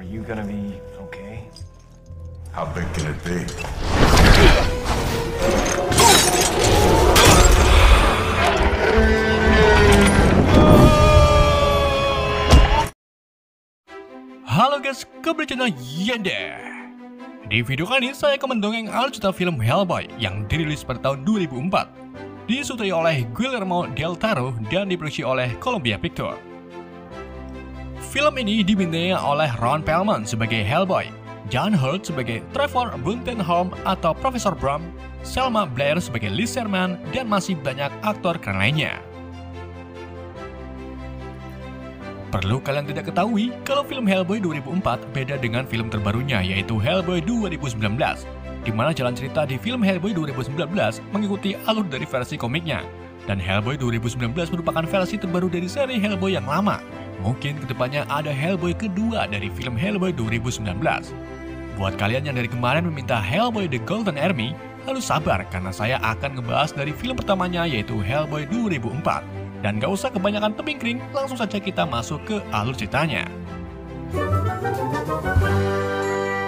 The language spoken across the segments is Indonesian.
Are you gonna be okay? How big can it be? Halo guys, kembali channel Yende. Di video kali ini saya akan mendongeng alur cerita film Hellboy yang dirilis pada tahun 2004, disutradarai oleh Guillermo del Toro dan diproduksi oleh Columbia Pictures. Film ini dibintangi oleh Ron Perlman sebagai Hellboy, John Hurt sebagai Trevor Bruntenholm atau Profesor Brum, Selma Blair sebagai Liz Sherman, dan masih banyak aktor keren lainnya. Perlu kalian tidak ketahui kalau film Hellboy 2004 beda dengan film terbarunya yaitu Hellboy 2019, di mana jalan cerita di film Hellboy 2019 mengikuti alur dari versi komiknya, dan Hellboy 2019 merupakan versi terbaru dari seri Hellboy yang lama. Mungkin kedepannya ada Hellboy kedua dari film Hellboy 2019. Buat kalian yang dari kemarin meminta Hellboy The Golden Army, harus sabar karena saya akan ngebahas dari film pertamanya yaitu Hellboy 2004. Dan gak usah kebanyakan tebing kering, langsung saja kita masuk ke alur ceritanya.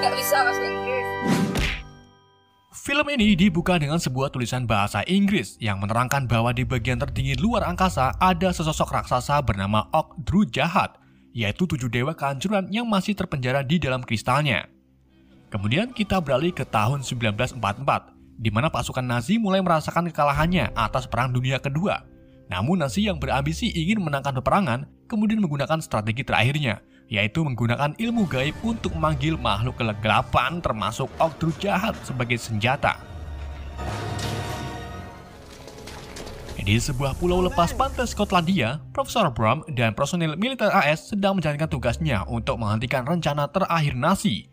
Gak bisa bahasa Inggris. Film ini dibuka dengan sebuah tulisan bahasa Inggris yang menerangkan bahwa di bagian tertinggi luar angkasa ada sesosok raksasa bernama Ogdru Jahat, yaitu 7 dewa kehancuran yang masih terpenjara di dalam kristalnya. Kemudian kita beralih ke tahun 1944, di mana pasukan Nazi mulai merasakan kekalahannya atas Perang Dunia Kedua. Namun Nazi yang berambisi ingin menangkan peperangan, kemudian menggunakan strategi terakhirnya, yaitu menggunakan ilmu gaib untuk memanggil makhluk kegelapan termasuk Ogdru Jahat sebagai senjata. Di sebuah pulau lepas pantai Skotlandia, Profesor Brum dan personil militer AS sedang menjalankan tugasnya untuk menghentikan rencana terakhir Nazi.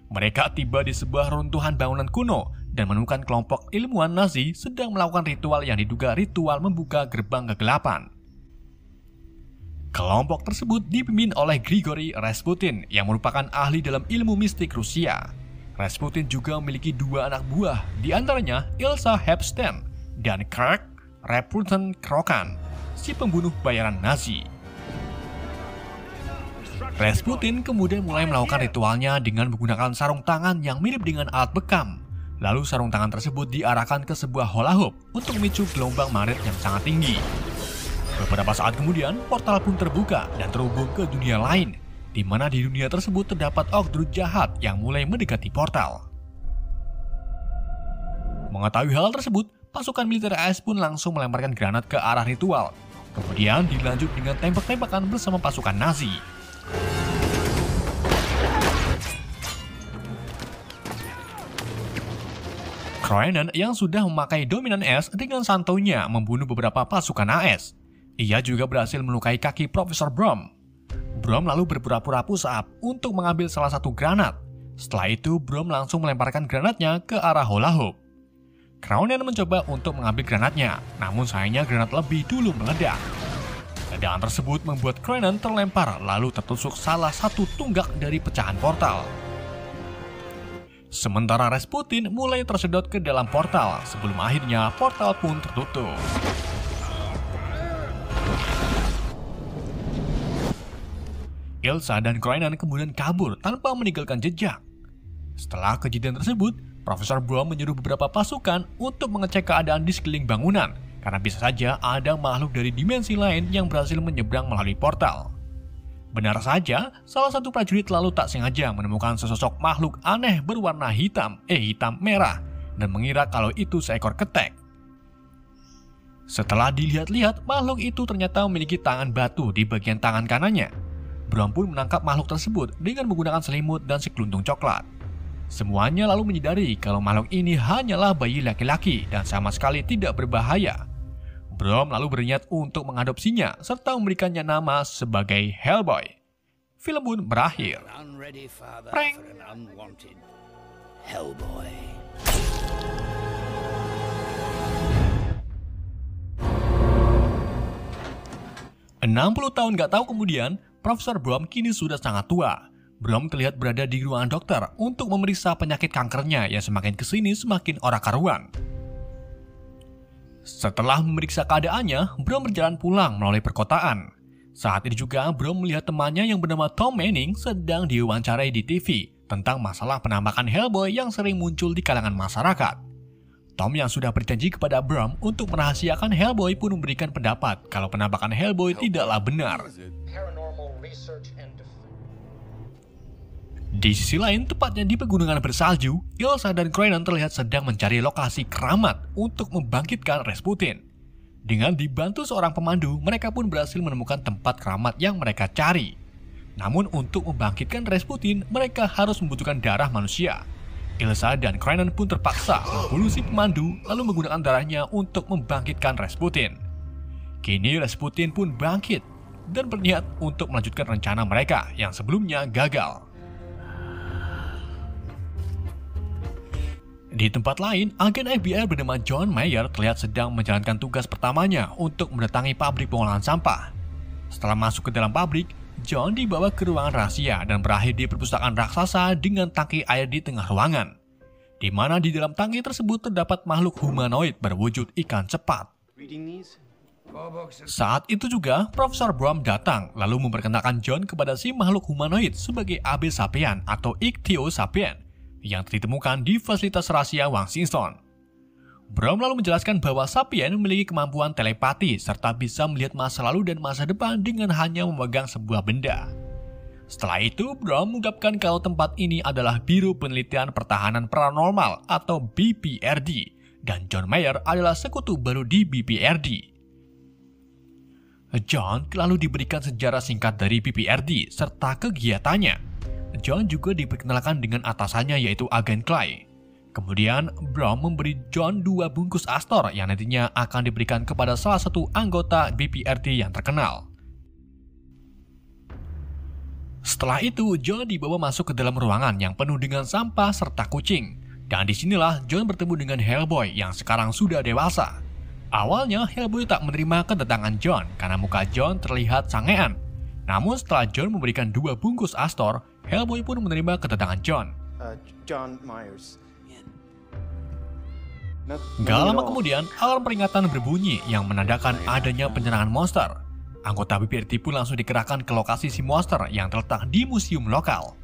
Mereka tiba di sebuah runtuhan bangunan kuno dan menemukan kelompok ilmuwan Nazi sedang melakukan ritual yang diduga ritual membuka gerbang kegelapan. Kelompok tersebut dipimpin oleh Grigory Rasputin yang merupakan ahli dalam ilmu mistik Rusia. Rasputin juga memiliki 2 anak buah, di antaranya Ilsa Hepstein dan Kirk Rapputin-Krokan, si pembunuh bayaran Nazi. Rasputin kemudian mulai melakukan ritualnya dengan menggunakan sarung tangan yang mirip dengan alat bekam. Lalu sarung tangan tersebut diarahkan ke sebuah hula hoop untuk memicu gelombang magnet yang sangat tinggi. Beberapa saat kemudian, portal pun terbuka dan terhubung ke dunia lain, di mana di dunia tersebut terdapat Ogdru Jahat yang mulai mendekati portal. Mengetahui hal tersebut, pasukan militer AS pun langsung melemparkan granat ke arah ritual. Kemudian dilanjut dengan tembak-tembakan bersama pasukan Nazi. Kroenen yang sudah memakai dominan S dengan santunya membunuh beberapa pasukan AS. Ia juga berhasil melukai kaki Profesor Brum. Brum lalu berpura-pura push up untuk mengambil salah satu granat. Setelah itu, Brum langsung melemparkan granatnya ke arah hula hoop. Kroenen mencoba untuk mengambil granatnya, namun sayangnya granat lebih dulu meledak. Ledakan tersebut membuat Kroenen terlempar lalu tertusuk salah satu tunggak dari pecahan portal. Sementara Rasputin mulai tersedot ke dalam portal sebelum akhirnya portal pun tertutup. Ilsa dan Kroenen kemudian kabur tanpa meninggalkan jejak. Setelah kejadian tersebut, Profesor Brum menyuruh beberapa pasukan untuk mengecek keadaan di sekeliling bangunan, karena bisa saja ada makhluk dari dimensi lain yang berhasil menyeberang melalui portal. Benar saja, salah satu prajurit lalu tak sengaja menemukan sesosok makhluk aneh berwarna hitam merah, dan mengira kalau itu seekor ketek. Setelah dilihat-lihat, makhluk itu ternyata memiliki tangan batu di bagian tangan kanannya. Brum pun menangkap makhluk tersebut dengan menggunakan selimut dan sekeluntung coklat. Semuanya lalu menyadari kalau makhluk ini hanyalah bayi laki-laki dan sama sekali tidak berbahaya. Brum lalu berniat untuk mengadopsinya serta memberikannya nama sebagai Hellboy. Film pun berakhir. Prank. Hellboy. 60 tahun gak tahu kemudian, Profesor Brum kini sudah sangat tua. Brum terlihat berada di ruangan dokter untuk memeriksa penyakit kankernya yang semakin kesini semakin ora karuan. Setelah memeriksa keadaannya, Brum berjalan pulang melalui perkotaan. Saat ini juga Brom melihat temannya yang bernama Tom Manning sedang diwawancarai di TV tentang masalah penampakan Hellboy yang sering muncul di kalangan masyarakat. Tom yang sudah berjanji kepada Brom untuk merahasiakan Hellboy pun memberikan pendapat kalau penampakan Hellboy tidaklah benar. Di sisi lain, tepatnya di pegunungan bersalju, Ilsa dan Krynon terlihat sedang mencari lokasi keramat untuk membangkitkan Rasputin. Dengan dibantu seorang pemandu, mereka pun berhasil menemukan tempat keramat yang mereka cari. Namun untuk membangkitkan Rasputin, mereka harus membutuhkan darah manusia. Ilsa dan Krynon pun terpaksa membunuh si pemandu lalu menggunakan darahnya untuk membangkitkan Rasputin. Kini Rasputin pun bangkit dan berniat untuk melanjutkan rencana mereka yang sebelumnya gagal. Di tempat lain, agen FBI bernama John Mayer terlihat sedang menjalankan tugas pertamanya untuk mendatangi pabrik pengolahan sampah. Setelah masuk ke dalam pabrik, John dibawa ke ruangan rahasia dan berakhir di perpustakaan raksasa dengan tangki air di tengah ruangan, di mana di dalam tangki tersebut terdapat makhluk humanoid berwujud ikan cepat. Saat itu juga, Profesor Brom datang lalu memperkenalkan John kepada si makhluk humanoid sebagai Abe Sapien atau Ichthyos Sapien yang ditemukan di fasilitas rahasia Washington. Brom lalu menjelaskan bahwa Sapien memiliki kemampuan telepati serta bisa melihat masa lalu dan masa depan dengan hanya memegang sebuah benda. Setelah itu, Brom mengungkapkan kalau tempat ini adalah Biro Penelitian Pertahanan Paranormal atau BPRD, dan John Mayer adalah sekutu baru di BPRD. John lalu diberikan sejarah singkat dari BPRD serta kegiatannya. John juga diperkenalkan dengan atasannya yaitu Agen Clay. Kemudian, Brom memberi John 2 bungkus Astor yang nantinya akan diberikan kepada salah satu anggota BPRD yang terkenal. Setelah itu, John dibawa masuk ke dalam ruangan yang penuh dengan sampah serta kucing. Dan disinilah John bertemu dengan Hellboy yang sekarang sudah dewasa. Awalnya, Hellboy tak menerima kedatangan John karena muka John terlihat sangean. Namun setelah John memberikan 2 bungkus Astor, Hellboy pun menerima kedatangan John. John Myers. Gak lama kemudian, alarm peringatan berbunyi yang menandakan adanya penyerangan monster. Anggota BPRD pun langsung dikerahkan ke lokasi si monster yang terletak di museum lokal.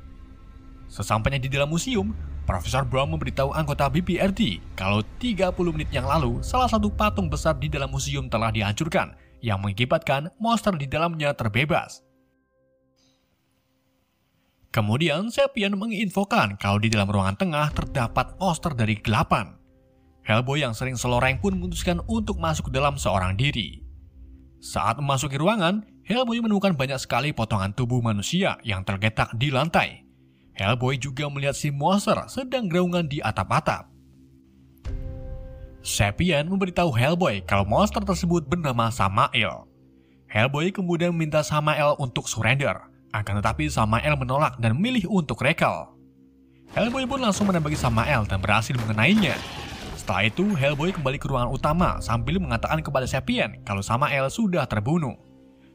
Sesampainya di dalam museum, Profesor Brom memberitahu anggota BPRD kalau 30 menit yang lalu, salah satu patung besar di dalam museum telah dihancurkan, yang mengakibatkan monster di dalamnya terbebas. Kemudian, Sapien menginfokan kalau di dalam ruangan tengah terdapat monster dari kegelapan. Hellboy yang sering seloreng pun memutuskan untuk masuk ke dalam seorang diri. Saat memasuki ruangan, Hellboy menemukan banyak sekali potongan tubuh manusia yang tergeletak di lantai. Hellboy juga melihat si monster sedang geraungan di atap-atap. Sapien memberitahu Hellboy kalau monster tersebut bernama Samael. Hellboy kemudian meminta Samael untuk surrender. Akan tetapi Samael menolak dan memilih untuk recall. Hellboy pun langsung menembaki Samael dan berhasil mengenainya. Setelah itu, Hellboy kembali ke ruangan utama sambil mengatakan kepada Sapien kalau Samael sudah terbunuh.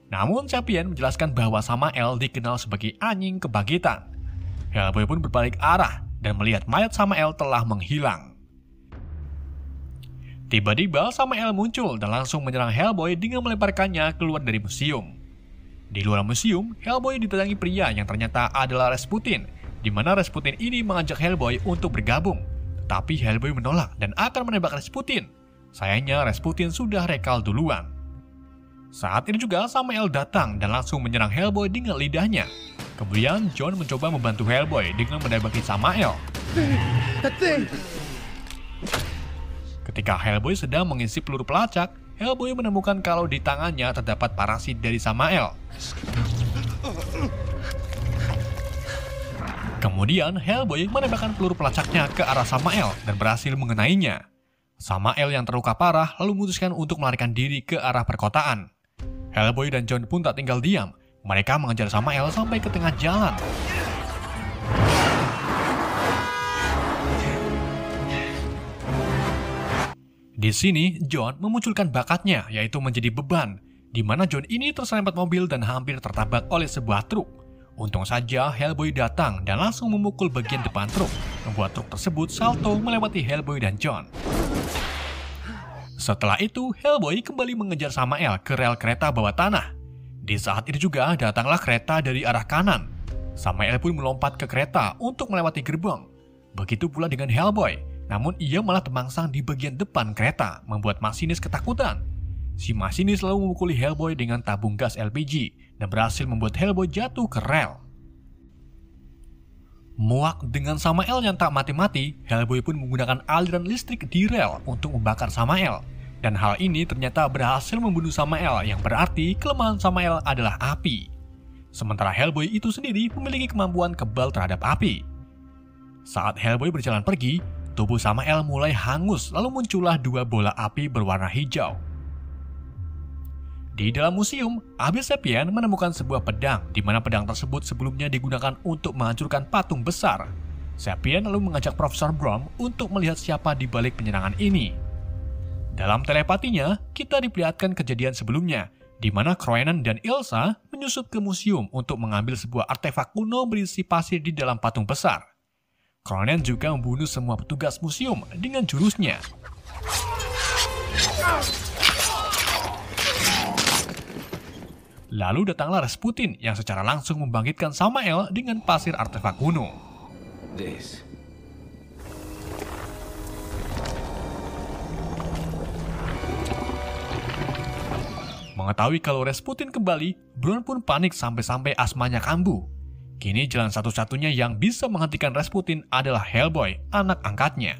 Namun Sapien menjelaskan bahwa Samael dikenal sebagai anjing kebangkitan. Hellboy pun berbalik arah dan melihat mayat Samael telah menghilang. Tiba-tiba Samael muncul dan langsung menyerang Hellboy dengan melemparkannya keluar dari museum. Di luar museum, Hellboy didatangi pria yang ternyata adalah Rasputin, di mana Rasputin ini mengajak Hellboy untuk bergabung. Tetapi Hellboy menolak dan akan menembak Rasputin. Sayangnya Rasputin sudah recall duluan. Saat ini juga Samael datang dan langsung menyerang Hellboy dengan lidahnya. Kemudian John mencoba membantu Hellboy dengan menembaki Samael. Ketika Hellboy sedang mengisi peluru pelacak, Hellboy menemukan kalau di tangannya terdapat parasit dari Samael. Kemudian Hellboy menembakkan peluru pelacaknya ke arah Samael dan berhasil mengenainya. Samael yang terluka parah lalu memutuskan untuk melarikan diri ke arah perkotaan. Hellboy dan John pun tak tinggal diam. Mereka mengejar Samael sampai ke tengah jalan. Di sini, John memunculkan bakatnya, yaitu menjadi beban, di mana John ini terserempet mobil dan hampir tertabrak oleh sebuah truk. Untung saja Hellboy datang dan langsung memukul bagian depan truk, membuat truk tersebut salto melewati Hellboy dan John. Setelah itu, Hellboy kembali mengejar Samael ke rel kereta bawah tanah. Di saat itu juga datanglah kereta dari arah kanan. Samael pun melompat ke kereta untuk melewati gerbong. Begitu pula dengan Hellboy, namun ia malah terbangsang di bagian depan kereta, membuat masinis ketakutan. Si masinis lalu memukuli Hellboy dengan tabung gas LPG dan berhasil membuat Hellboy jatuh ke rel. Muak dengan Samael yang tak mati-mati, Hellboy pun menggunakan aliran listrik di rel untuk membakar Samael. Dan hal ini ternyata berhasil membunuh Samael, yang berarti kelemahan Samael adalah api. Sementara Hellboy itu sendiri memiliki kemampuan kebal terhadap api. Saat Hellboy berjalan pergi, tubuh Samael mulai hangus lalu muncullah 2 bola api berwarna hijau. Di dalam museum, Abe Sapien menemukan sebuah pedang, di mana pedang tersebut sebelumnya digunakan untuk menghancurkan patung besar. Sapien lalu mengajak Profesor Brom untuk melihat siapa di balik penyerangan ini. Dalam telepatinya, kita diperlihatkan kejadian sebelumnya, di mana Kroenen dan Ilsa menyusup ke museum untuk mengambil sebuah artefak kuno berisi pasir di dalam patung besar. Kroenen juga membunuh semua petugas museum dengan jurusnya. Lalu datanglah Rasputin yang secara langsung membangkitkan Samael dengan pasir artefak kuno. Mengetahui kalau Rasputin kembali, Bron pun panik sampai-sampai asmanya kambuh. Kini jalan satu-satunya yang bisa menghentikan Rasputin adalah Hellboy, anak angkatnya.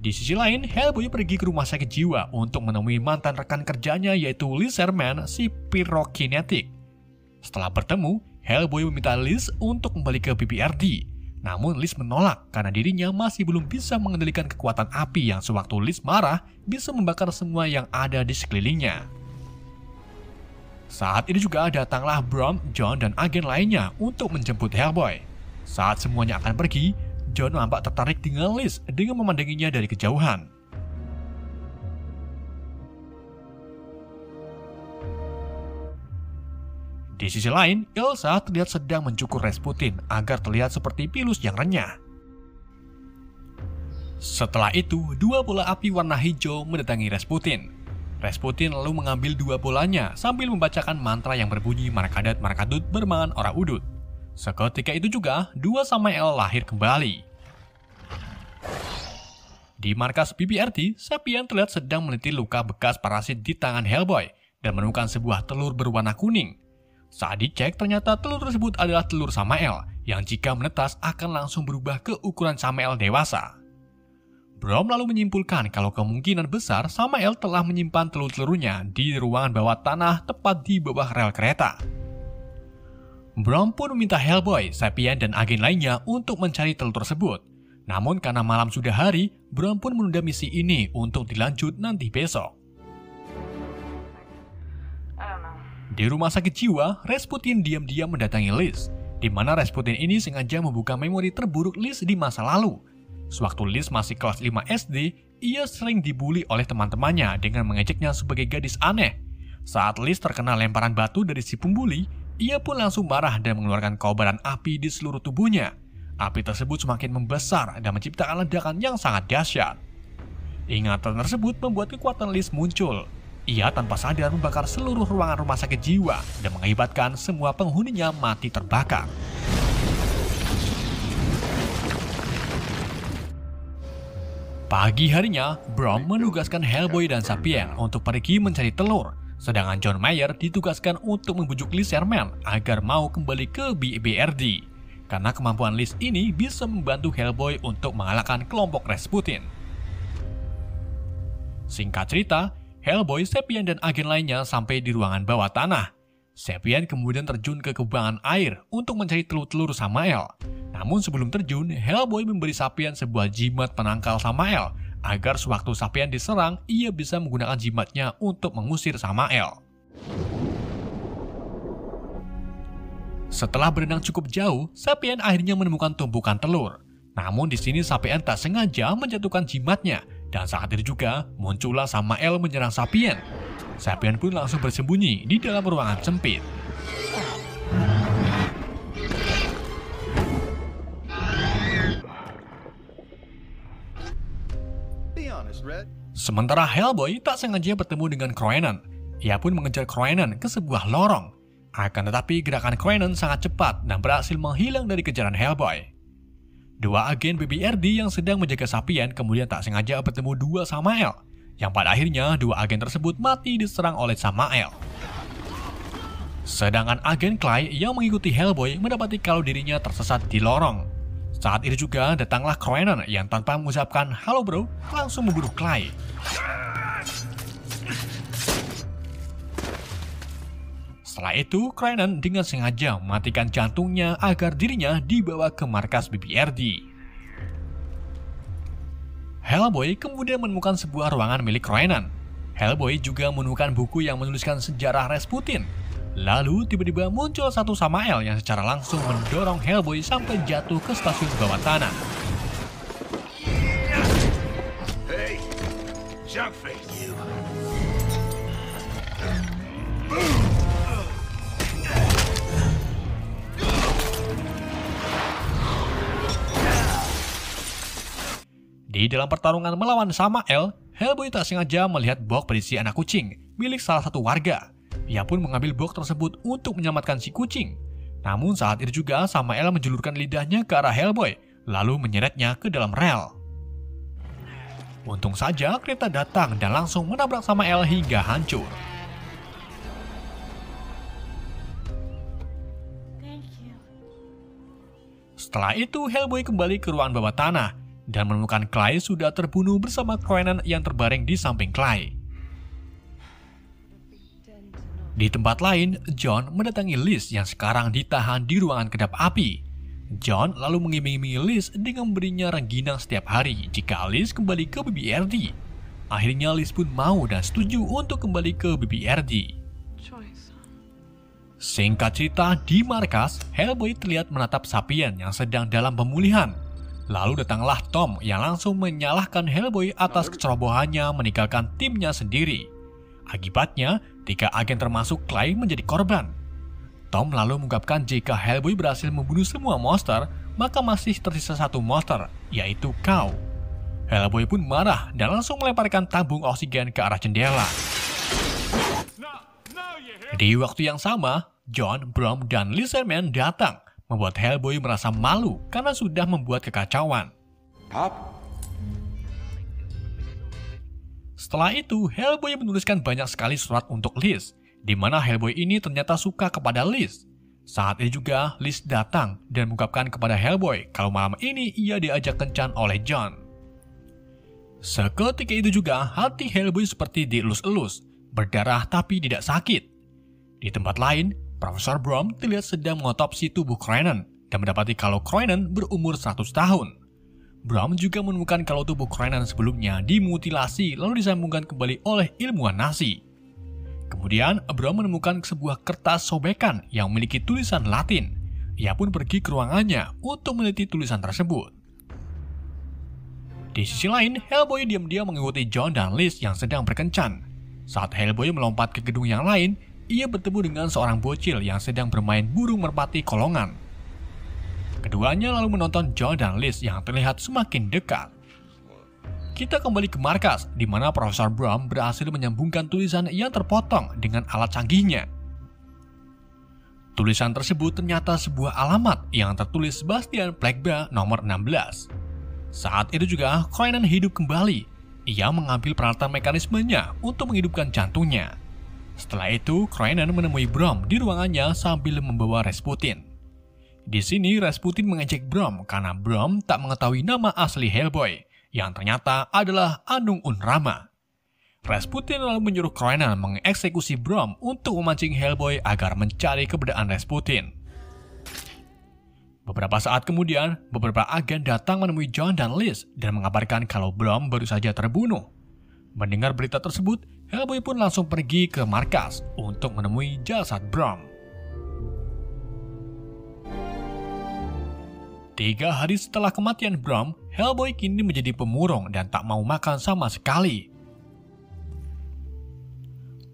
Di sisi lain, Hellboy pergi ke rumah sakit jiwa untuk menemui mantan rekan kerjanya yaitu Liz Sherman, si pyrokinetik. Setelah bertemu, Hellboy meminta Liz untuk kembali ke BBRD. Namun Liz menolak karena dirinya masih belum bisa mengendalikan kekuatan api yang sewaktu Liz marah bisa membakar semua yang ada di sekelilingnya. Saat ini juga datanglah Brom, John, dan agen lainnya untuk menjemput Hellboy. Saat semuanya akan pergi, John nampak tertarik dengan Liz dengan memandanginya dari kejauhan. Di sisi lain, Ilsa terlihat sedang mencukur Rasputin agar terlihat seperti pilus yang renyah. Setelah itu, 2 bola api warna hijau mendatangi Rasputin. Rasputin lalu mengambil 2 bolanya sambil membacakan mantra yang berbunyi Markadat-Markadut bermangan ora udut. Seketika itu juga, 2 Samael lahir kembali. Di markas BBRD, Sapien terlihat sedang meneliti luka bekas parasit di tangan Hellboy dan menemukan sebuah telur berwarna kuning. Saat dicek, ternyata telur tersebut adalah telur Samael yang jika menetas akan langsung berubah ke ukuran Samael dewasa. Brom lalu menyimpulkan kalau kemungkinan besar Samael telah menyimpan telur-telurnya di ruangan bawah tanah tepat di bawah rel kereta. Brom pun meminta Hellboy, Sapien, dan agen lainnya untuk mencari telur tersebut. Namun karena malam sudah hari, Brom pun menunda misi ini untuk dilanjut nanti besok. Di rumah sakit jiwa, Rasputin diam-diam mendatangi Liz, di mana Rasputin ini sengaja membuka memori terburuk Liz di masa lalu. Sewaktu Liz masih kelas 5 SD, ia sering dibully oleh teman-temannya dengan mengejeknya sebagai gadis aneh. Saat Liz terkena lemparan batu dari si pembuli, ia pun langsung marah dan mengeluarkan kobaran api di seluruh tubuhnya. Api tersebut semakin membesar dan menciptakan ledakan yang sangat dahsyat. Ingatan tersebut membuat kekuatan Liz muncul. Ia tanpa sadar membakar seluruh ruangan rumah sakit jiwa dan mengakibatkan semua penghuninya mati terbakar. Pagi harinya, Brom menugaskan Hellboy dan Sapien untuk pergi mencari telur, sedangkan John Mayer ditugaskan untuk membujuk Liz Sherman agar mau kembali ke BBRD. Karena kemampuan Liz ini bisa membantu Hellboy untuk mengalahkan kelompok Rasputin. Singkat cerita, Hellboy, Sapien, dan agen lainnya sampai di ruangan bawah tanah. Sapien kemudian terjun ke kubangan air untuk mencari telur-telur Samael. Namun sebelum terjun, Hellboy memberi Sapien sebuah jimat penangkal Samael, agar sewaktu Sapien diserang, ia bisa menggunakan jimatnya untuk mengusir Samael. Setelah berenang cukup jauh, Sapien akhirnya menemukan tumpukan telur. Namun di sini Sapien tak sengaja menjatuhkan jimatnya, dan saat itu juga muncullah Samael menyerang Sapien. Sapien pun langsung bersembunyi di dalam ruangan sempit. Sementara Hellboy tak sengaja bertemu dengan Kroenen. Ia pun mengejar Kroenen ke sebuah lorong. Akan tetapi gerakan Kroenen sangat cepat dan berhasil menghilang dari kejaran Hellboy. Dua agen BBRD yang sedang menjaga Sapien kemudian tak sengaja bertemu dua Samael, yang pada akhirnya dua agen tersebut mati diserang oleh Samael. Sedangkan agen Clay yang mengikuti Hellboy mendapati kalau dirinya tersesat di lorong. Saat itu juga datanglah Kroenen yang tanpa mengucapkan "Halo bro" langsung membunuh Clay. Setelah itu, Kroenen dengan sengaja mematikan jantungnya agar dirinya dibawa ke markas BBRD. Hellboy kemudian menemukan sebuah ruangan milik Kroenen. Hellboy juga menemukan buku yang menuliskan sejarah Rasputin. Lalu tiba-tiba muncul satu Samael yang secara langsung mendorong Hellboy sampai jatuh ke stasiun bawah tanah. Hey, Junkface. Di dalam pertarungan melawan Samael, Hellboy tak sengaja melihat box berisi anak kucing milik salah satu warga. Ia pun mengambil box tersebut untuk menyelamatkan si kucing. Namun saat itu juga Samael menjulurkan lidahnya ke arah Hellboy, lalu menyeretnya ke dalam rel. Untung saja kereta datang dan langsung menabrak Samael hingga hancur. Setelah itu Hellboy kembali ke ruang bawah tanah dan menemukan Clay sudah terbunuh bersama Kroenen yang terbaring di samping Clay. Di tempat lain, John mendatangi Liz yang sekarang ditahan di ruangan kedap api. John lalu mengiming-imingi Liz dengan memberinya rengginang setiap hari jika Liz kembali ke BBRD. Akhirnya Liz pun mau dan setuju untuk kembali ke BBRD. Singkat cerita, di markas, Hellboy terlihat menatap Sapien yang sedang dalam pemulihan. Lalu datanglah Tom yang langsung menyalahkan Hellboy atas kecerobohannya meninggalkan timnya sendiri. Akibatnya, 3 agen termasuk Clay menjadi korban. Tom lalu mengungkapkan jika Hellboy berhasil membunuh semua monster, maka masih tersisa satu monster, yaitu Cow. Hellboy pun marah dan langsung melemparkan tabung oksigen ke arah jendela. Di waktu yang sama, John, Brom, dan Lizardman datang, membuat Hellboy merasa malu karena sudah membuat kekacauan. Setelah itu, Hellboy menuliskan banyak sekali surat untuk Liz, di mana Hellboy ini ternyata suka kepada Liz. Saat itu juga, Liz datang dan mengungkapkan kepada Hellboy kalau malam ini ia diajak kencan oleh John. Seketika itu juga, hati Hellboy seperti dielus-elus, berdarah tapi tidak sakit. Di tempat lain, Profesor Brom terlihat sedang mengotopsi tubuh Kroenen dan mendapati kalau Kroenen berumur 100 tahun. Brom juga menemukan kalau tubuh Kroenen sebelumnya dimutilasi lalu disambungkan kembali oleh ilmuwan Nazi. Kemudian, Brom menemukan sebuah kertas sobekan yang memiliki tulisan Latin. Ia pun pergi ke ruangannya untuk meneliti tulisan tersebut. Di sisi lain, Hellboy diam-diam mengikuti John dan Liz yang sedang berkencan. Saat Hellboy melompat ke gedung yang lain, ia bertemu dengan seorang bocil yang sedang bermain burung merpati kolongan. Keduanya lalu menonton John dan Liz yang terlihat semakin dekat. Kita kembali ke markas, di mana Profesor Brom berhasil menyambungkan tulisan yang terpotong dengan alat canggihnya. Tulisan tersebut ternyata sebuah alamat yang tertulis Sebastian Plagba nomor 16. Saat itu juga, Kroenen hidup kembali. Ia mengambil peralatan mekanismenya untuk menghidupkan jantungnya. Setelah itu, Kroenen menemui Brom di ruangannya sambil membawa Rasputin. Di sini, Rasputin mengejek Brom karena Brom tak mengetahui nama asli Hellboy, yang ternyata adalah Anung Unrama. Rasputin lalu menyuruh Kroenen mengeksekusi Brom untuk memancing Hellboy agar mencari keberadaan Rasputin. Beberapa saat kemudian, beberapa agen datang menemui John dan Liz dan mengabarkan kalau Brom baru saja terbunuh. Mendengar berita tersebut, Hellboy pun langsung pergi ke markas untuk menemui jasad Brom. 3 hari setelah kematian Brom, Hellboy kini menjadi pemurung dan tak mau makan sama sekali.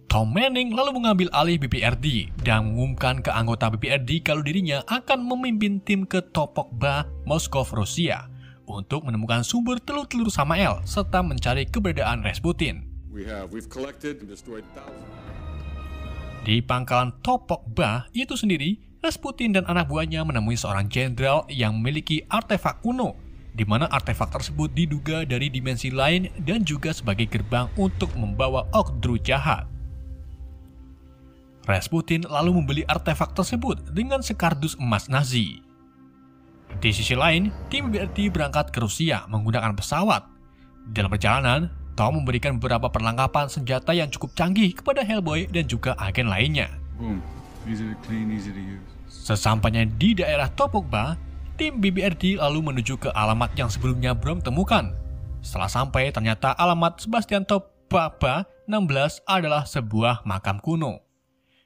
Tom Manning lalu mengambil alih BBRD dan mengumumkan ke anggota BBRD kalau dirinya akan memimpin tim ke Topokba, Moskow, Rusia untuk menemukan sumber telur-telur Samael serta mencari keberadaan Rasputin. Di pangkalan Topok Ba itu sendiri, Rasputin dan anak buahnya menemui seorang jenderal yang memiliki artefak kuno, di mana artefak tersebut diduga dari dimensi lain dan juga sebagai gerbang untuk membawa Ogdru jahat. Rasputin lalu membeli artefak tersebut dengan sekardus emas Nazi. Di sisi lain, tim BRD berangkat ke Rusia menggunakan pesawat. Dalam perjalanan, Tom memberikan beberapa perlengkapan senjata yang cukup canggih kepada Hellboy dan juga agen lainnya. Boom. Easy to clean, easy to use. Sesampainya di daerah Topokba, tim BBRD lalu menuju ke alamat yang sebelumnya belum temukan. Setelah sampai, ternyata alamat Sebastian Topokba 16 adalah sebuah makam kuno.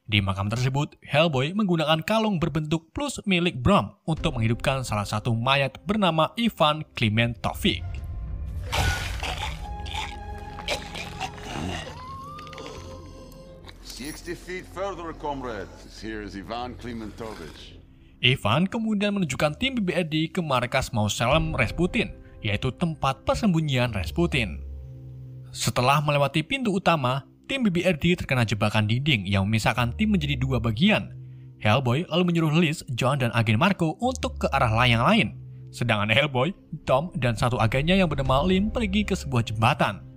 Di makam tersebut, Hellboy menggunakan kalung berbentuk plus milik Brom untuk menghidupkan salah satu mayat bernama Ivan Klimentovic. 60 feet further, comrades. Here is Ivan Klimentovic. Ivan kemudian menunjukkan tim BBRD ke markas Mausoleum Rasputin, yaitu tempat persembunyian Rasputin. Setelah melewati pintu utama, tim BBRD terkena jebakan dinding yang memisahkan tim menjadi dua bagian. Hellboy lalu menyuruh Liz, John, dan agen Marco untuk ke arah layang lain. Sedangkan Hellboy, Tom, dan satu agennya yang bernama Lynn pergi ke sebuah jembatan.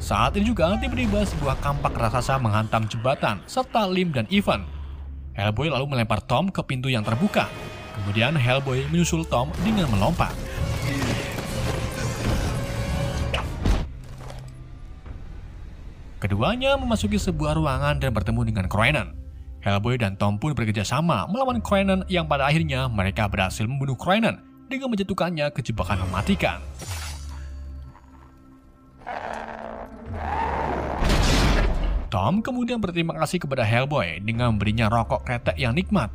Saat ini juga tiba-tiba sebuah kampak raksasa menghantam jembatan serta Lim dan Ivan. Hellboy lalu melempar Tom ke pintu yang terbuka. Kemudian Hellboy menyusul Tom dengan melompat. Keduanya memasuki sebuah ruangan dan bertemu dengan Kroenen. Hellboy dan Tom pun bekerja sama melawan Kroenen yang pada akhirnya mereka berhasil membunuh Kroenen dengan menjatuhkannya ke jebakan mematikan. Tom kemudian berterima kasih kepada Hellboy dengan memberinya rokok kretek yang nikmat.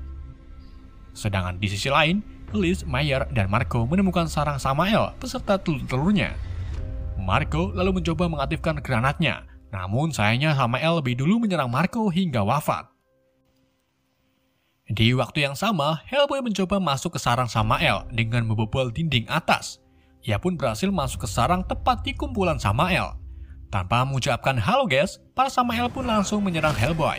Sedangkan di sisi lain, Liz, Meyer, dan Marco menemukan sarang Samael beserta telur-telurnya. Marco lalu mencoba mengaktifkan granatnya, namun sayangnya Samael lebih dulu menyerang Marco hingga wafat. Di waktu yang sama, Hellboy mencoba masuk ke sarang Samael dengan membobol dinding atas. Ia pun berhasil masuk ke sarang tepat di kumpulan Samael. Tanpa mengucapkan halo guys, para Samael pun langsung menyerang Hellboy.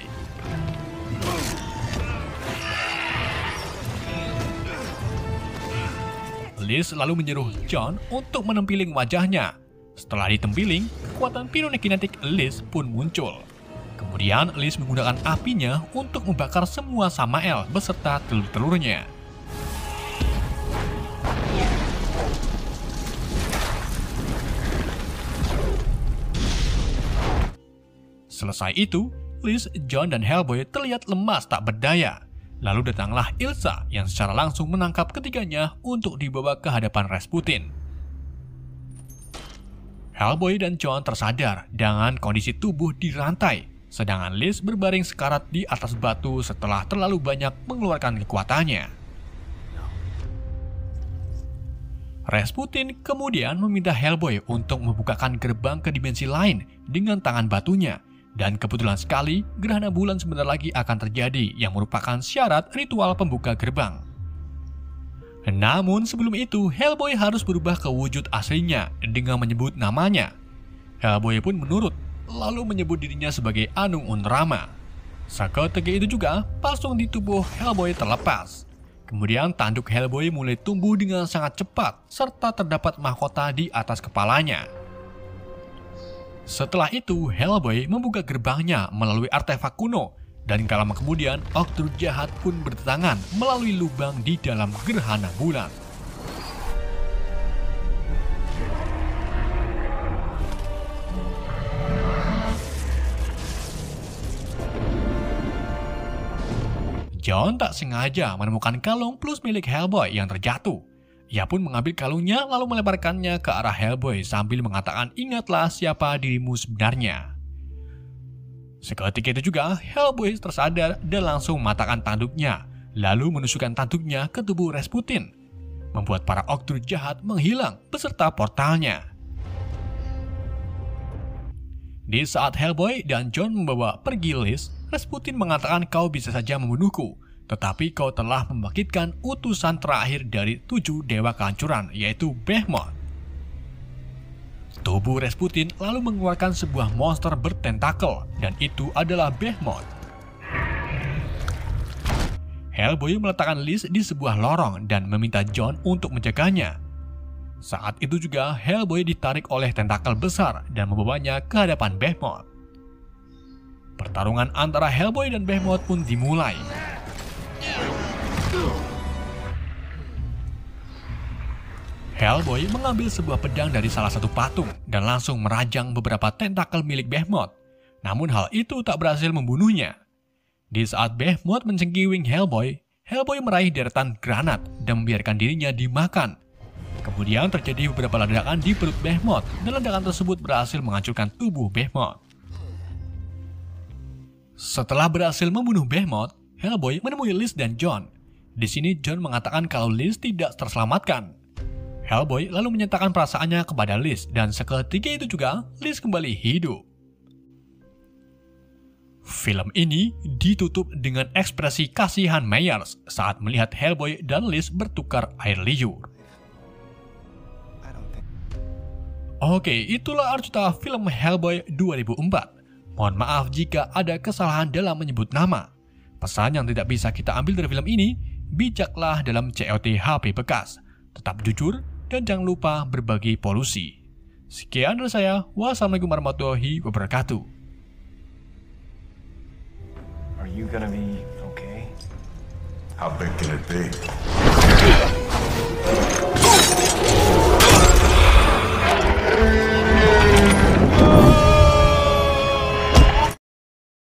Liz lalu menyuruh John untuk menempiling wajahnya. Setelah ditempiling, kekuatan pyrokinetik Liz pun muncul. Kemudian Liz menggunakan apinya untuk membakar semua Samael beserta telur-telurnya. Selesai itu, Liz, John, dan Hellboy terlihat lemas tak berdaya. Lalu datanglah Ilsa yang secara langsung menangkap ketiganya untuk dibawa ke hadapan Rasputin. Hellboy dan John tersadar dengan kondisi tubuh dirantai, sedangkan Liz berbaring sekarat di atas batu setelah terlalu banyak mengeluarkan kekuatannya. Rasputin kemudian meminta Hellboy untuk membukakan gerbang ke dimensi lain dengan tangan batunya. Dan kebetulan sekali, gerhana bulan sebentar lagi akan terjadi yang merupakan syarat ritual pembuka gerbang. Namun sebelum itu, Hellboy harus berubah ke wujud aslinya dengan menyebut namanya. Hellboy pun menurut, lalu menyebut dirinya sebagai Anung Unrama. Seketika itu juga, pasung di tubuh Hellboy terlepas. Kemudian tanduk Hellboy mulai tumbuh dengan sangat cepat, serta terdapat mahkota di atas kepalanya. Setelah itu, Hellboy membuka gerbangnya melalui artefak kuno, dan gak lama kemudian, Ogdru jahat pun berdatangan melalui lubang di dalam gerhana bulan. John tak sengaja menemukan kalung plus milik Hellboy yang terjatuh. Ia pun mengambil kalungnya lalu melemparkannya ke arah Hellboy sambil mengatakan, ingatlah siapa dirimu sebenarnya. Seketika itu juga, Hellboy tersadar dan langsung mematahkan tanduknya, lalu menusukkan tanduknya ke tubuh Rasputin, membuat para Ogdru jahat menghilang beserta portalnya. Di saat Hellboy dan John membawa pergi Liz, Rasputin mengatakan kau bisa saja membunuhku, tetapi kau telah membangkitkan utusan terakhir dari 7 dewa kehancuran, yaitu Behemoth. Tubuh Rasputin lalu mengeluarkan sebuah monster bertentakel, dan itu adalah Behemoth. Hellboy meletakkan Liz di sebuah lorong dan meminta John untuk menjaganya. Saat itu juga Hellboy ditarik oleh tentakel besar dan membawanya ke hadapan Behemoth. Pertarungan antara Hellboy dan Behemoth pun dimulai. Hellboy mengambil sebuah pedang dari salah satu patung dan langsung merajang beberapa tentakel milik Behemoth. Namun hal itu tak berhasil membunuhnya. Di saat Behemoth mencengkiwing Hellboy, Hellboy meraih deretan granat dan membiarkan dirinya dimakan. Kemudian terjadi beberapa ledakan di perut Behemoth dan ledakan tersebut berhasil menghancurkan tubuh Behemoth. Setelah berhasil membunuh Behemoth, Hellboy menemui Liz dan John. Di sini John mengatakan kalau Liz tidak terselamatkan. Hellboy lalu menyatakan perasaannya kepada Liz dan seketika itu juga Liz kembali hidup. Film ini ditutup dengan ekspresi kasihan Myers saat melihat Hellboy dan Liz bertukar air liur. Oke, itulah arti film Hellboy 2004. Mohon maaf jika ada kesalahan dalam menyebut nama. Pesan yang tidak bisa kita ambil dari film ini, bijaklah dalam COT HP bekas. Tetap jujur dan jangan lupa berbagi polusi. Sekian dari saya. Wassalamualaikum warahmatullahi wabarakatuh. Are you gonna be okay? How big can it be?